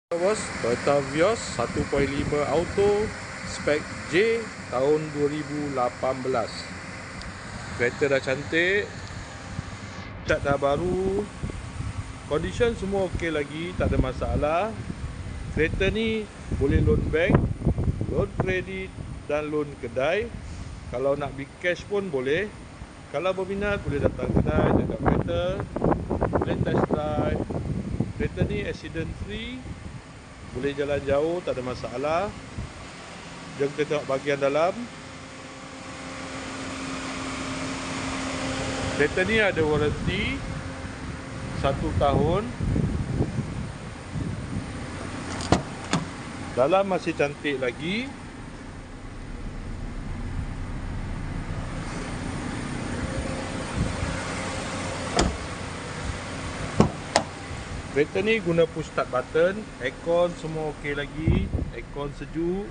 Bos, Toyota Vios 1.5 auto spek J tahun 2018. Kereta dah cantik, cat dah baru, condition semua okey lagi, tak ada masalah. Kereta ni boleh loan bank, loan kredit dan loan kedai. Kalau nak beli cash pun boleh. Kalau berminat boleh datang kedai, tengok kereta, boleh test drive. Kereta ni accident free, boleh jalan jauh, tak ada masalah. Jom kita tengok bahagian dalam. Kereta ni ada warranty 1 tahun. Dalam masih cantik lagi. Kereta ni guna push start button, aircon semua okey lagi, aircon sejuk.